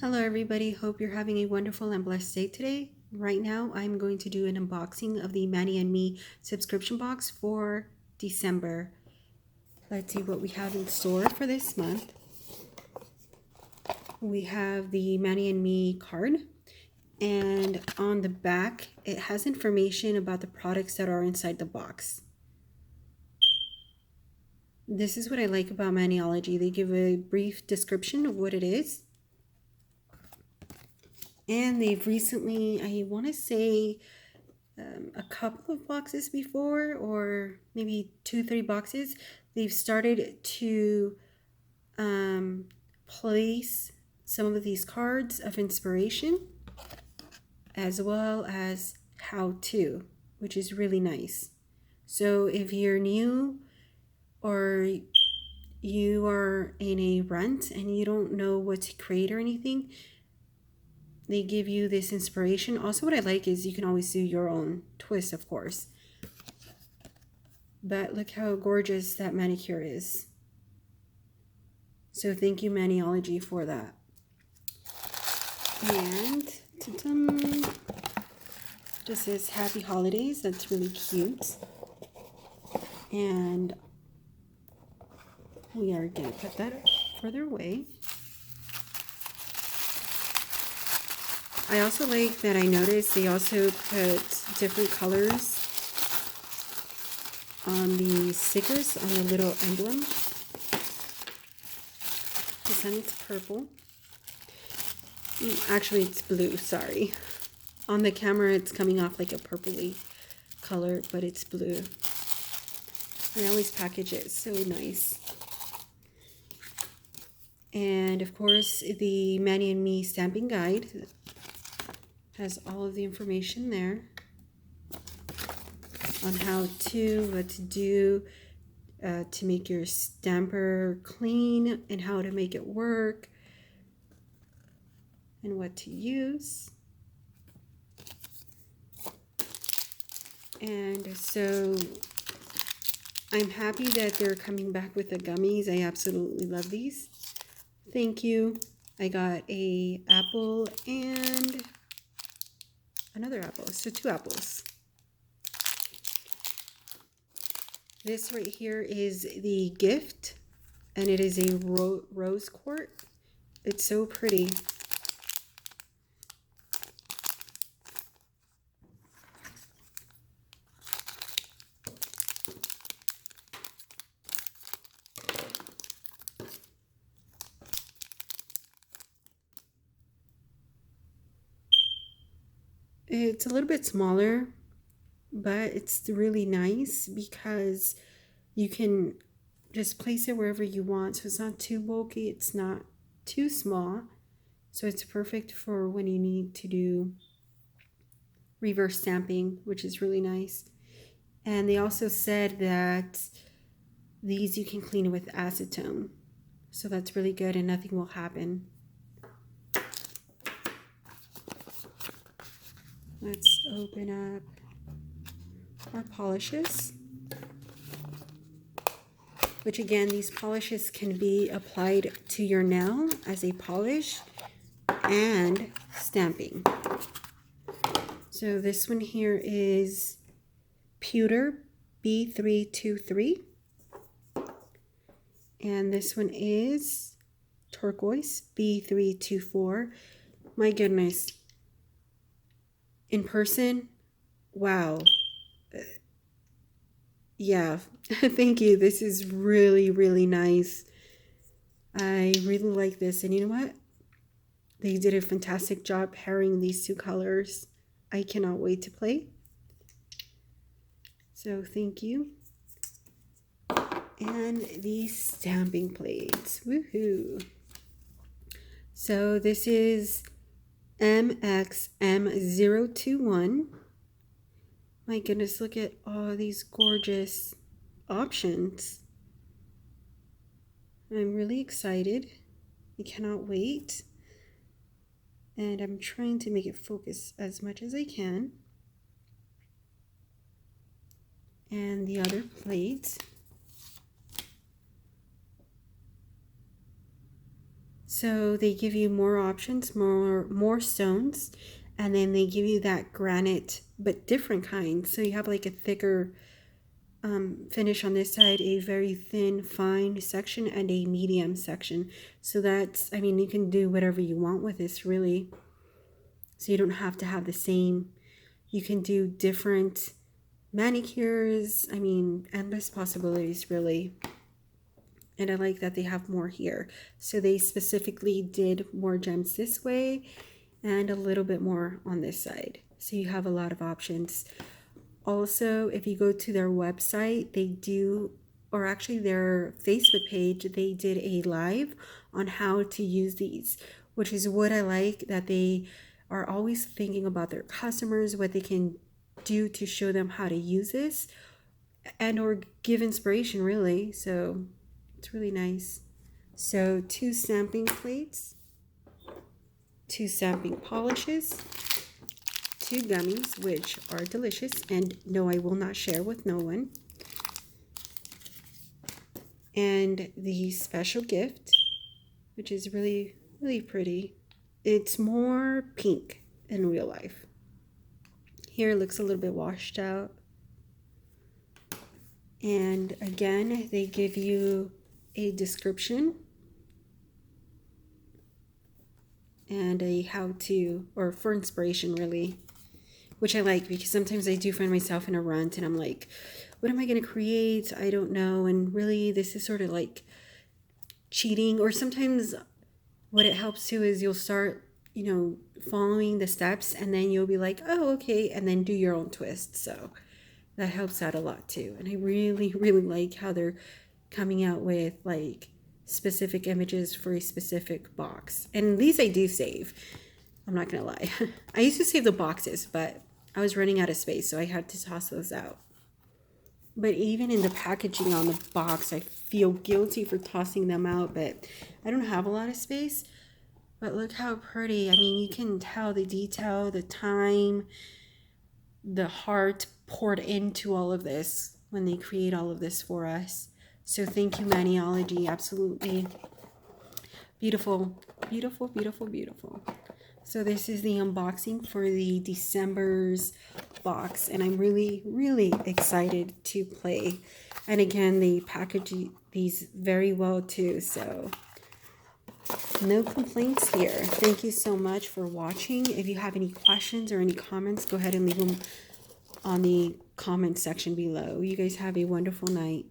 Hello everybody, hope you're having a wonderful and blessed day today. Right now I'm going to do an unboxing of the Manny and Me subscription box for December. Let's see what we have in store for this month. We have the Manny and Me card, and on the back it has information about the products that are inside the box. This is what I like about Maniology. They give a brief description of what it is. And they've recently, I want to say, a couple of boxes before, or maybe 2-3 boxes, they've started to place some of these cards of inspiration as well as how to, which is really nice. So if you're new or you are in a rut and you don't know what to create or anything, they give you this inspiration. Also, what I like is you can always do your own twist, of course. But look how gorgeous that manicure is. So thank you, Maniology, for that. And just says Happy Holidays. That's really cute. And we are going to put that further away. I also like that I noticed they also put different colors on the stickers, on the little emblem. This one is purple. Actually, it's blue, sorry. On the camera, it's coming off like a purpley color, but it's blue. I always package it so nice. And of course, the Manny and Me stamping guide has all of the information there on how to, what to do to make your stamper clean and how to make it work and what to use. And so I'm happy that they're coming back with the gummies. I absolutely love these. Thank you. I got a apple and another apple, so 2 apples. This right here is the gift, and it is a rose quartz. It's so pretty. It's a little bit smaller, but it's really nice because you can just place it wherever you want. So it's not too bulky, it's not too small. So it's perfect for when you need to do reverse stamping, which is really nice. And they also said that these you can clean with acetone. So that's really good and nothing will happen. Let's open up our polishes, which again, these polishes can be applied to your nail as a polish and stamping. So this one here is Pewter B323, and this one is Turquoise B324. My goodness, in person, wow. Yeah, thank you. This is really, really nice. I really like this. And you know what? They did a fantastic job pairing these 2 colors. I cannot wait to play. So thank you. And these stamping plates. Woohoo. So this is MXM021. My goodness, look at all these gorgeous options. I'm really excited. I cannot wait. And I'm trying to make it focus as much as I can. And the other plate. So they give you more options, more stones, and then they give you that granite, but different kind. So you have like a thicker finish on this side, a very thin, fine section, and a medium section. So that's, I mean, you can do whatever you want with this, really. So you don't have to have the same. You can do different manicures. I mean, endless possibilities, really. And I like that they have more here. So they specifically did more gems this way and a little bit more on this side. So you have a lot of options. Also, if you go to their website, they do, or actually their Facebook page, they did a live on how to use these, which is what I like, that they are always thinking about their customers, what they can do to show them how to use this and or give inspiration, really. So it's really nice. So 2 stamping plates, 2 stamping polishes, 2 gummies, which are delicious, and no, I will not share with no one. And the special gift, which is really, really pretty. It's more pink in real life. Here it looks a little bit washed out. And again, they give you a description and a how-to, or for inspiration, really, which I like, because sometimes I do find myself in a rut and I'm like, what am I going to create? I don't know. And really, this is sort of like cheating. Or sometimes what it helps too is you'll start, following the steps, and then you'll be like, oh, okay, and then do your own twist. So that helps out a lot too. And I really, really like how they're coming out with like specific images for a specific box. And these I do save. I'm not gonna lie. I used to save the boxes, but I was running out of space, so I had to toss those out. But even in the packaging on the box, I feel guilty for tossing them out, but I don't have a lot of space. But look how pretty. I mean, you can tell the detail, the time, the heart poured into all of this when they create all of this for us. So thank you, Maniology. Absolutely beautiful, beautiful, beautiful, beautiful. So this is the unboxing for the December's box, and I'm really, really excited to play. And again, they package these very well too, so no complaints here. Thank you so much for watching. If you have any questions or any comments, go ahead and leave them on the comment section below. You guys have a wonderful night.